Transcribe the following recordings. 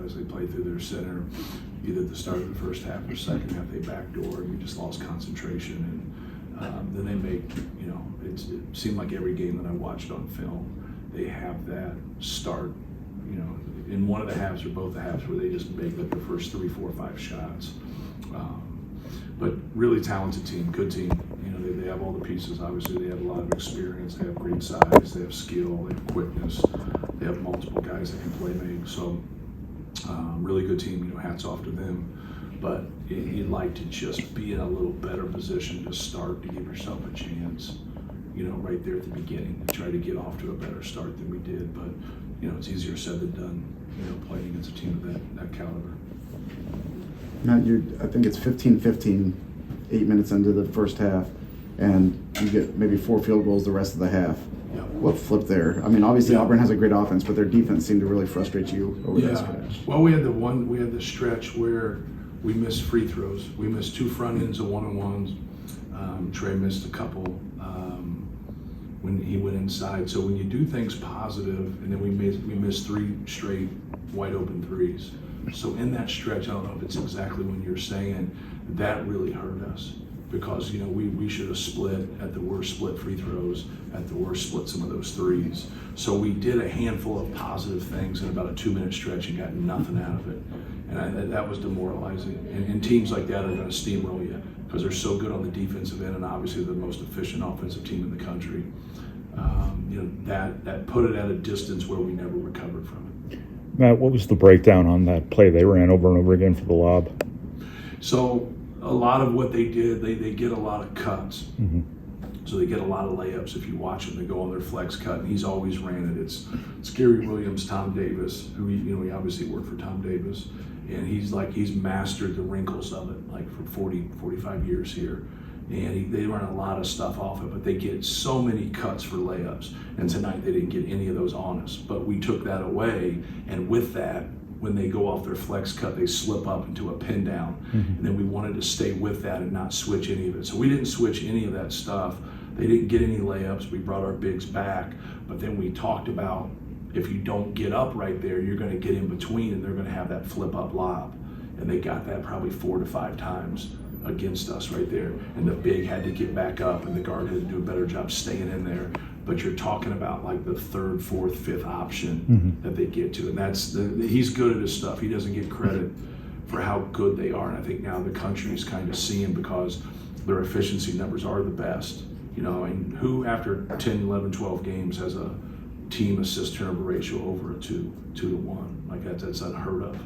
as they play through their center, either at the start of the first half or second half, they backdoor, and we just lost concentration. And then they make, it seemed like every game that I watched on film, they have that start, in one of the halves or both the halves where they just make like the first 3, 4, 5 shots. But really talented team, good team. They have all the pieces. Obviously, they have a lot of experience. They have great size. They have skill. They have quickness. They have multiple guys that can play make. So, really good team. Hats off to them. But you'd like to just be in a little better position to start, to give yourself a chance. Right there at the beginning, to try to get off to a better start than we did. But it's easier said than done. Playing against a team of that caliber. Now, I think it's 15-15, 8 minutes into the first half, and you get maybe 4 field goals the rest of the half. Yeah. What flipped there? I mean, obviously Auburn has a great offense, but their defense seemed to really frustrate you over that stretch. Well, we had the stretch where we missed free throws. We missed 2 front ends of one-on-ones. Trey missed a couple when he went inside. So when you do things positive, and then we missed 3 straight wide open threes. So in that stretch, I don't know if it's exactly when you're saying, that really hurt us, because we should have split at the worst, split free throws, at the worst split some of those threes. So we did a handful of positive things in about a 2-minute stretch and got nothing out of it, and that was demoralizing. And teams like that are going to steamroll you because they're so good on the defensive end, and obviously the most efficient offensive team in the country. That put it at a distance where we never recovered from it. Matt, what was the breakdown on that play they ran over and over again for the lob? So a lot of what they did, they get a lot of cuts. Mm-hmm. So they get a lot of layups. If you watch them, they go on their flex cut, and he's always ran it. It's Gary Williams, Tom Davis, who he obviously worked for Tom Davis, and he's mastered the wrinkles of it, like for 40, 45 years here. And they run a lot of stuff off it, but they get so many cuts for layups. And tonight they didn't get any of those on us. But we took that away, and with that, when they go off their flex cut, they slip up into a pin down. Mm-hmm. And then we wanted to stay with that and not switch any of it. So we didn't switch any of that stuff. They didn't get any layups. We brought our bigs back, but then we talked about, if you don't get up right there, you're going to get in between, and they're going to have that flip up lob. And they got that probably 4 to 5 times against us right there, and the big had to get back up, and the guard had to do a better job staying in there. But you're talking about like the 3rd, 4th, 5th option that they get to, and he's good at his stuff. He doesn't get credit for how good they are, and I think now the country is kind of seeing, because their efficiency numbers are the best. And who after 10, 11, 12 games has a team assist turnover ratio over a 2 to 1? Like that's unheard of.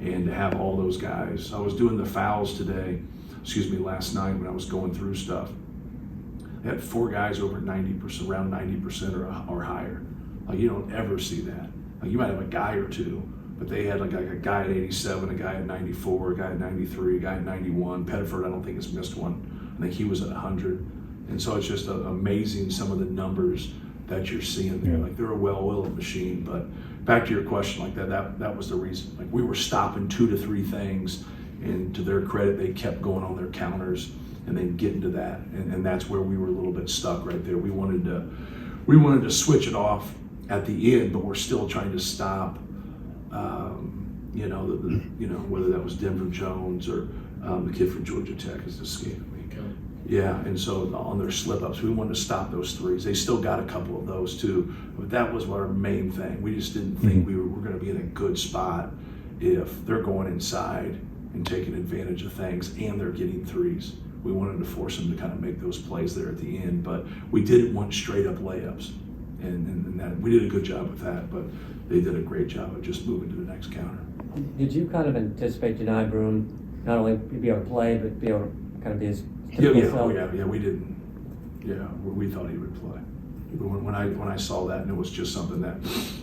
And to have all those guys, I was doing the fouls last night when I was going through stuff. They had 4 guys over 90%, around 90% or higher. Like, you don't ever see that. Like, you might have a guy or 2, but they had like a guy at 87, a guy at 94, a guy at 93, a guy at 91. Pettiford, I don't think has missed one. I think he was at 100. And so it's just amazing some of the numbers that you're seeing there. Like, they're a well-oiled machine. But back to your question, like that was the reason. Like, we were stopping 2 to 3 things, and to their credit, they kept going on their counters and then getting to that. And that's where we were a little bit stuck right there. We wanted to switch it off at the end, but we're still trying to stop, whether that was Denver Jones or the kid from Georgia Tech is escaping me. Yeah, and so on their slip-ups, we wanted to stop those threes. They still got a couple of those too, but that was our main thing. We just didn't think we were going to be in a good spot if they're going inside and taking advantage of things and they're getting threes. We wanted to force them to kind of make those plays there at the end, but we didn't want straight-up layups, and that we did a good job with that, but they did a great job of just moving to the next counter. Did you kind of anticipate Janai Broome not only be able to play, but be able to kind of be his Yeah, we didn't. Yeah, we thought he would play. When I saw that, and it was just something that,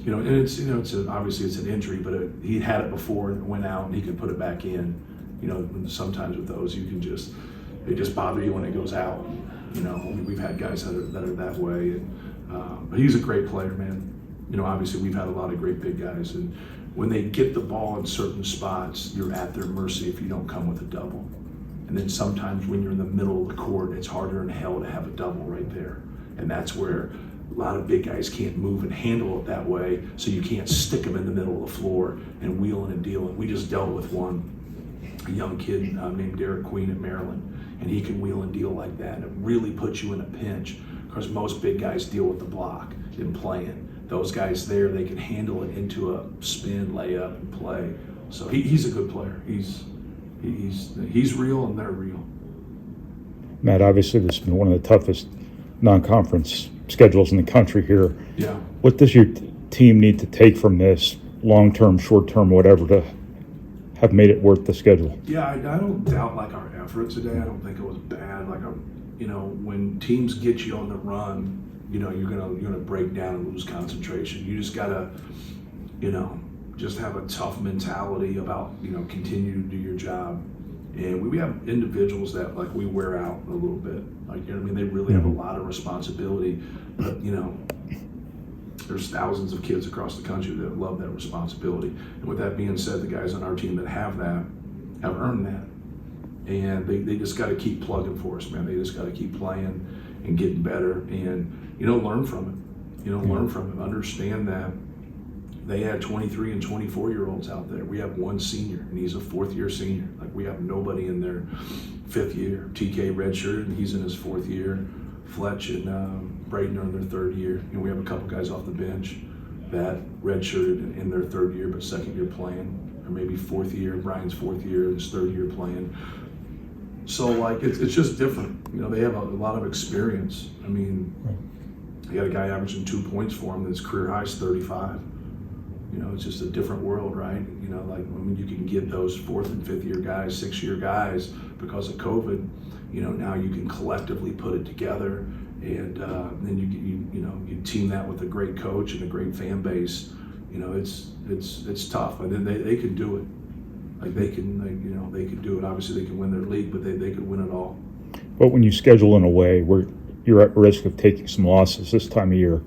and it's obviously it's an injury, but he had it before and it went out, and he could put it back in. Sometimes with those, they just bother you when it goes out. We've had guys that are that way, but he's a great player, man. Obviously we've had a lot of great big guys, and when they get the ball in certain spots, you're at their mercy if you don't come with a double. And then sometimes when you're in the middle of the court, it's harder in hell to have a double right there. And that's where a lot of big guys can't move and handle it that way, so you can't stick them in the middle of the floor and wheeling and dealing. We just dealt with a young kid named Derek Queen at Maryland, and he can wheel and deal like that. It really puts you in a pinch, because most big guys deal with the block and playing. Those guys there, they can handle it into a spin, layup, and play. So he's a good player. He's real, and they're real. Matt, obviously this has been one of the toughest non-conference schedules in the country here. Yeah. What does your team need to take from this, long-term, short-term, whatever, to have made it worth the schedule? Yeah, I don't doubt like our effort today. I don't think it was bad. Like, when teams get you on the run, you're gonna break down and lose concentration. You just gotta, just have a tough mentality about, continue to do your job. And we have individuals that like we wear out a little bit. Like, they really have a lot of responsibility. But, there's thousands of kids across the country that love that responsibility. And with that being said, the guys on our team that have that have earned that. And they just got to keep plugging for us, man. They just got to keep playing and getting better and, learn from it. Learn from it. Understand that they had 23 and 24-year-olds out there. We have one senior, and he's a fourth-year senior. Like, we have nobody in their fifth year. TK redshirted, and he's in his fourth year. Fletch and Braden are in their third year. We have a couple guys off the bench that redshirted in their third year, but second year playing, or maybe fourth year. Brian's fourth year, and his third year playing. So, like, it's just different. They have a lot of experience. They got a guy averaging 2 points for him that's career high is 35. It's just a different world, right? You can get those fourth and fifth year guys, 6 year guys because of COVID. Now you can collectively put it together, and then you team that with a great coach and a great fan base. It's tough, but then they can do it. Like, they can do it. Obviously, they can win their league, but they could win it all. But when you schedule in a way where you're at risk of taking some losses this time of year,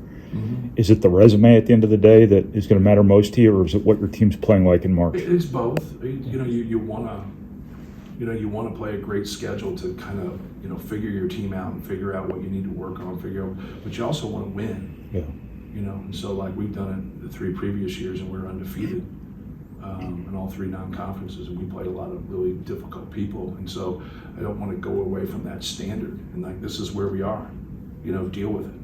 is it the resume at the end of the day that is going to matter most to you, or is it what your team's playing like in March? It's both. You want to play a great schedule to kind of figure your team out and figure out what you need to work on, but you also want to win. Yeah. And so, like, we've done it the 3 previous years, and we're undefeated in all 3 non-conferences, and we played a lot of really difficult people. And so I don't want to go away from that standard. And, like, this is where we are. Deal with it.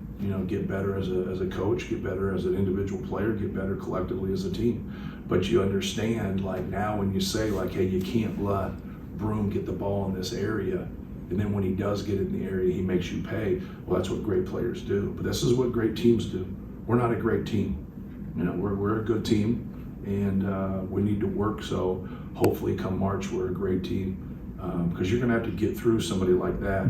Get better as a coach, get better as an individual player, get better collectively as a team. But you understand, like, now when you say, like, hey, you can't let Broom get the ball in this area, and then when he does get it in the area, he makes you pay. Well, that's what great players do. But this is what great teams do. We're not a great team. We're a good team, and we need to work. So hopefully come March, we're a great team. Because you're going to have to get through somebody like that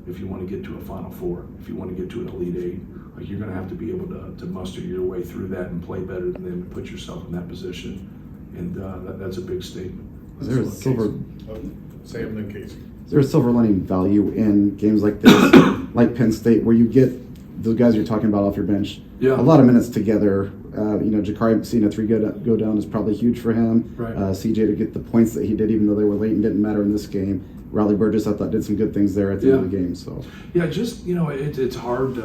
if you want to get to a Final Four, if you want to get to an Elite Eight. Like, you're going to have to be able to muster your way through that and play better than them and put yourself in that position. And that's a big statement. Is there a silver? Sam and then Casey. Is there a silver lining value in games like this, like Penn State, where you get those guys you're talking about off your bench? Yeah. A lot of minutes together. Jakari seeing a 3 go down is probably huge for him. Right. CJ to get the points that he did, even though they were late and didn't matter in this game. Riley Burgess, I thought, did some good things there at the end of the game. So yeah, just it's hard.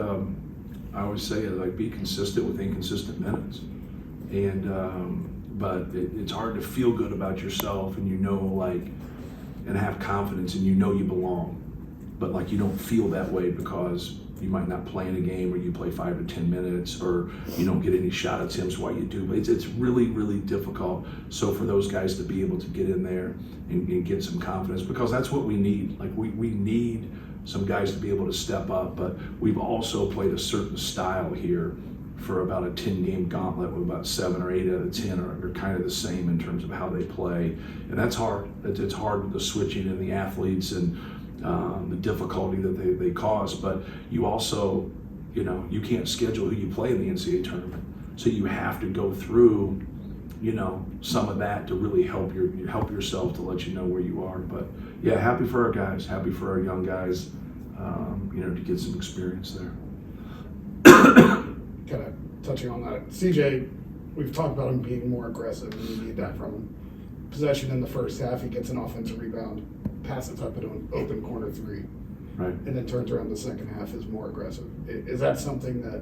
I always say, like, be consistent with inconsistent minutes, and but it's hard to feel good about yourself, and and have confidence, and you belong, but like you don't feel that way because you might not play in a game, or you play 5 to 10 minutes, or you don't get any shot attempts while you do. But it's really, really difficult. So for those guys to be able to get in there and get some confidence, because that's what we need. Like, we need some guys to be able to step up, but we've also played a certain style here for about a 10-game gauntlet, with about 7 or 8 out of 10 are kind of the same in terms of how they play. And that's hard. It's hard with the switching and the athletes and the difficulty that they cause, but you also, you can't schedule who you play in the NCAA tournament. So you have to go through, some of that to really help yourself to let you know where you are. But yeah, happy for our guys, happy for our young guys, to get some experience there. Kind of touching on that, CJ, we've talked about him being more aggressive, and you need that from him. Possession in the first half, he gets an offensive rebound, passes up at an open corner 3, Right. and then turns around the second half is more aggressive. Is that something that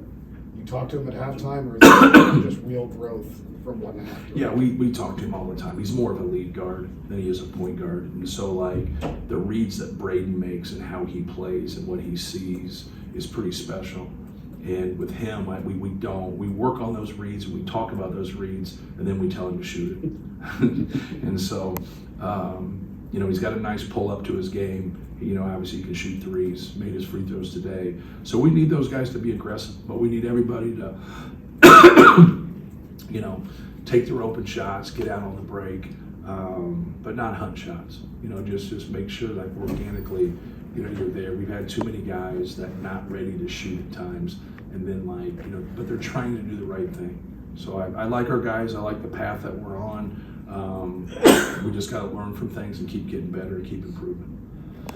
you talk to him at halftime, or is it just real growth from 1.5 to Yeah, we talk to him all the time. He's more of a lead guard than he is a point guard. And so, like, the reads that Braden makes and how he plays and what he sees is pretty special. And with him, we work on those reads and we talk about those reads, and then we tell him to shoot it. And so, you know, he's got a nice pull up to his game. You know, obviously he can shoot threes, made his free throws today. So we need those guys to be aggressive, but we need everybody to, you know, take their open shots, get out on the break, but not hunt shots. You know, just make sure that organically, you know, you're there. We've had too many guys that are not ready to shoot at times, and then, like, you know, but they're trying to do the right thing. So I like our guys. I like the path that we're on. We just got to learn from things and keep getting better and keep improving.